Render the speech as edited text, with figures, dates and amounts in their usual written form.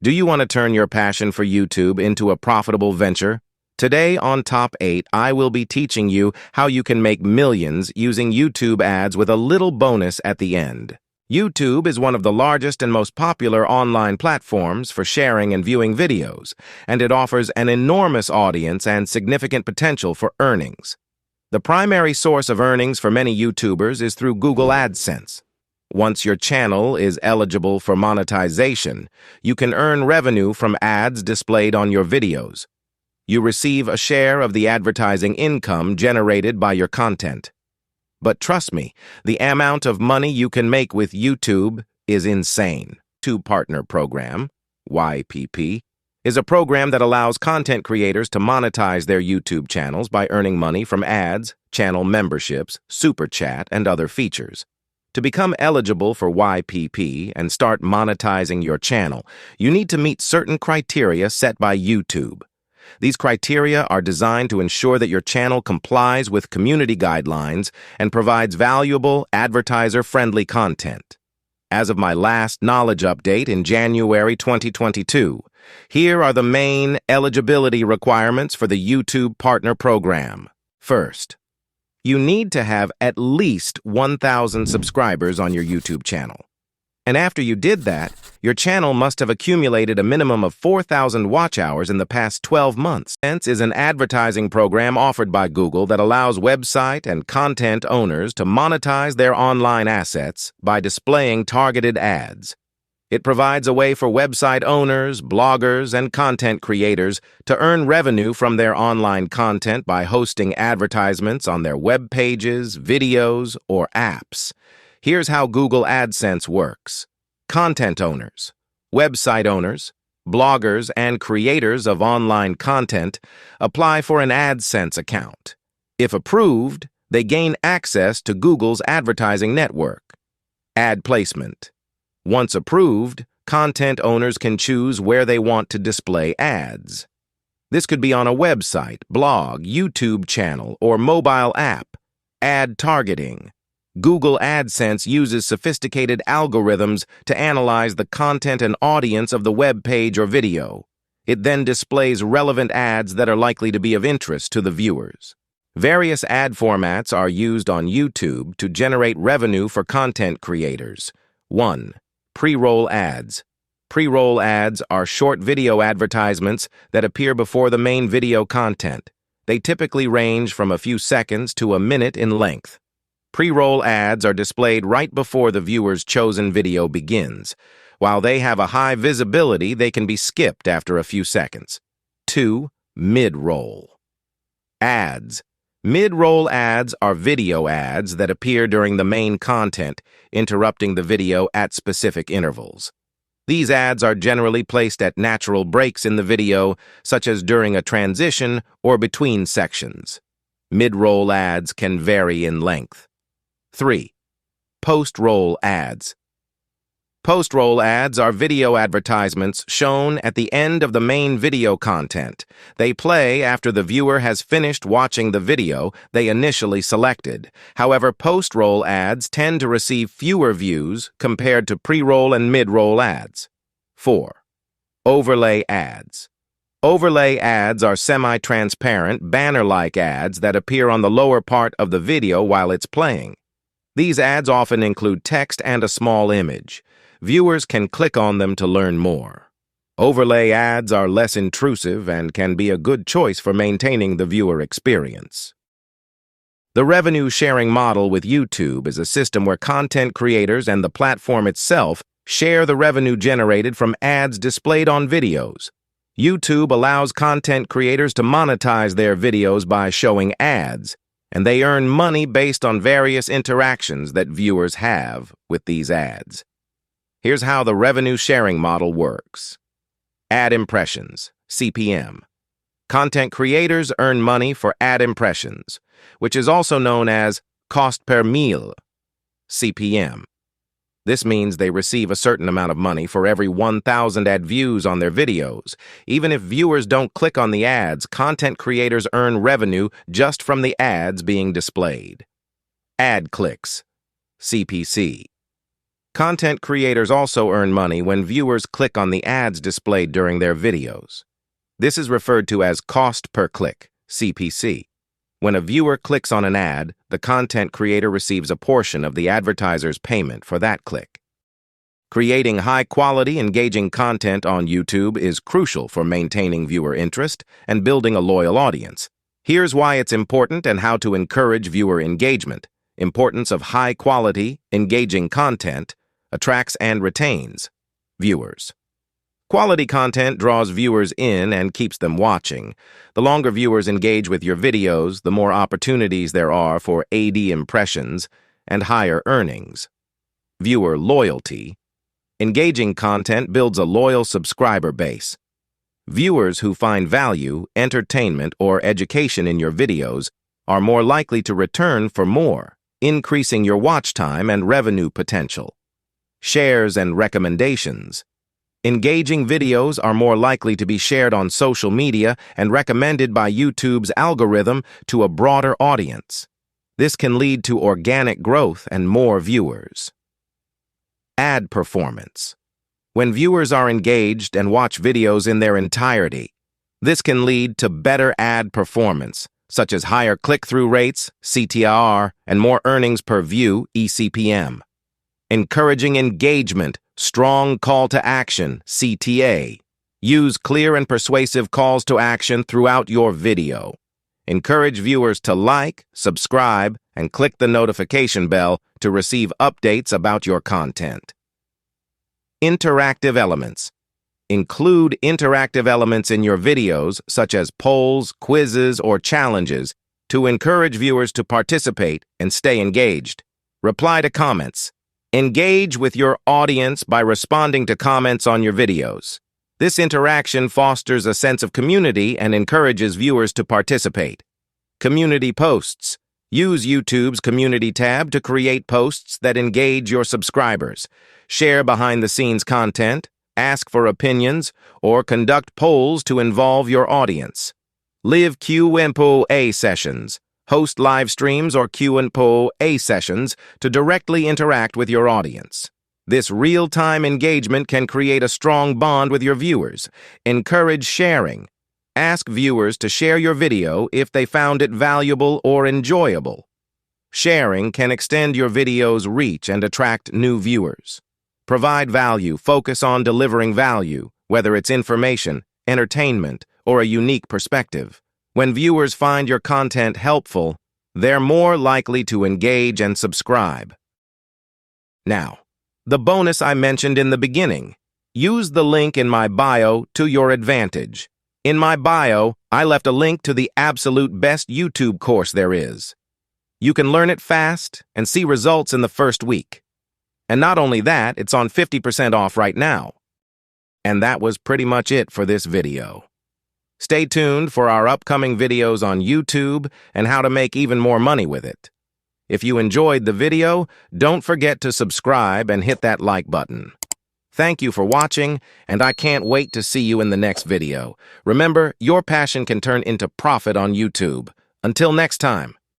Do you want to turn your passion for YouTube into a profitable venture? Today on Top 8, I will be teaching you how you can make millions using YouTube ads with a little bonus at the end. YouTube is one of the largest and most popular online platforms for sharing and viewing videos, and it offers an enormous audience and significant potential for earnings. The primary source of earnings for many YouTubers is through Google AdSense. Once your channel is eligible for monetization, you can earn revenue from ads displayed on your videos. You receive a share of the advertising income generated by your content. But trust me, the amount of money you can make with YouTube is insane. YouTube Partner Program, YPP, is a program that allows content creators to monetize their YouTube channels by earning money from ads, channel memberships, super chat, and other features. To become eligible for YPP and start monetizing your channel, you need to meet certain criteria set by YouTube. These criteria are designed to ensure that your channel complies with community guidelines and provides valuable, advertiser-friendly content. As of my last knowledge update in January 2022, here are the main eligibility requirements for the YouTube Partner Program. First, you need to have at least 1,000 subscribers on your YouTube channel. And after you did that, your channel must have accumulated a minimum of 4,000 watch hours in the past 12 months. AdSense is an advertising program offered by Google that allows website and content owners to monetize their online assets by displaying targeted ads. It provides a way for website owners, bloggers, and content creators to earn revenue from their online content by hosting advertisements on their web pages, videos, or apps. Here's how Google AdSense works. Content owners, website owners, bloggers, and creators of online content apply for an AdSense account. If approved, they gain access to Google's advertising network. Ad placement. Once approved, content owners can choose where they want to display ads. This could be on a website, blog, YouTube channel, or mobile app. Ad targeting. Google AdSense uses sophisticated algorithms to analyze the content and audience of the web page or video. It then displays relevant ads that are likely to be of interest to the viewers. Various ad formats are used on YouTube to generate revenue for content creators. 1. Pre-roll ads. Pre-roll ads are short video advertisements that appear before the main video content. They typically range from a few seconds to a minute in length. Pre-roll ads are displayed right before the viewer's chosen video begins. While they have a high visibility, they can be skipped after a few seconds. 2. Mid-roll ads. Mid-roll ads are video ads that appear during the main content, interrupting the video at specific intervals. These ads are generally placed at natural breaks in the video, such as during a transition or between sections. Mid-roll ads can vary in length. 3. Post-roll ads. Post-roll ads are video advertisements shown at the end of the main video content. They play after the viewer has finished watching the video they initially selected. However, post-roll ads tend to receive fewer views compared to pre-roll and mid-roll ads. 4. Overlay ads. Overlay ads are semi-transparent, banner-like ads that appear on the lower part of the video while it's playing. These ads often include text and a small image. Viewers can click on them to learn more. Overlay ads are less intrusive and can be a good choice for maintaining the viewer experience. The revenue-sharing model with YouTube is a system where content creators and the platform itself share the revenue generated from ads displayed on videos. YouTube allows content creators to monetize their videos by showing ads, and they earn money based on various interactions that viewers have with these ads. Here's how the revenue-sharing model works. Ad impressions, CPM. Content creators earn money for ad impressions, which is also known as cost per mille, CPM. This means they receive a certain amount of money for every 1,000 ad views on their videos. Even if viewers don't click on the ads, content creators earn revenue just from the ads being displayed. Ad clicks, CPC. Content creators also earn money when viewers click on the ads displayed during their videos. This is referred to as cost per click, CPC. When a viewer clicks on an ad, the content creator receives a portion of the advertiser's payment for that click. Creating high-quality, engaging content on YouTube is crucial for maintaining viewer interest and building a loyal audience. Here's why it's important and how to encourage viewer engagement. Importance of high-quality, engaging content attracts and retains viewers. Quality content draws viewers in and keeps them watching. The longer viewers engage with your videos, the more opportunities there are for AD impressions and higher earnings. Viewer loyalty. Engaging content builds a loyal subscriber base. Viewers who find value, entertainment, or education in your videos are more likely to return for more, increasing your watch time and revenue potential. Shares and recommendations. Engaging videos are more likely to be shared on social media and recommended by YouTube's algorithm to a broader audience. This can lead to organic growth and more viewers. Ad performance. When viewers are engaged and watch videos in their entirety, this can lead to better ad performance, such as higher click-through rates, CTR, and more earnings per view, eCPM. Encouraging engagement, strong call to action, CTA. Use clear and persuasive calls to action throughout your video. Encourage viewers to like, subscribe, and click the notification bell to receive updates about your content. Interactive elements. Include interactive elements in your videos, such as polls, quizzes, or challenges, to encourage viewers to participate and stay engaged. Reply to comments. Engage with your audience by responding to comments on your videos. This interaction fosters a sense of community and encourages viewers to participate. Community posts. Use YouTube's Community tab to create posts that engage your subscribers. Share behind-the-scenes content, ask for opinions, or conduct polls to involve your audience. Live Q&A sessions. Host live streams or Q&A sessions to directly interact with your audience. This real-time engagement can create a strong bond with your viewers. Encourage sharing. Ask viewers to share your video if they found it valuable or enjoyable. Sharing can extend your video's reach and attract new viewers. Provide value. Focus on delivering value, whether it's information, entertainment, or a unique perspective. When viewers find your content helpful, they're more likely to engage and subscribe. Now, the bonus I mentioned in the beginning. Use the link in my bio to your advantage. In my bio, I left a link to the absolute best YouTube course there is. You can learn it fast and see results in the first week. And not only that, it's on 50% off right now. And that was pretty much it for this video. Stay tuned for our upcoming videos on YouTube and how to make even more money with it. If you enjoyed the video, don't forget to subscribe and hit that like button. Thank you for watching, and I can't wait to see you in the next video. Remember, your passion can turn into profit on YouTube. Until next time.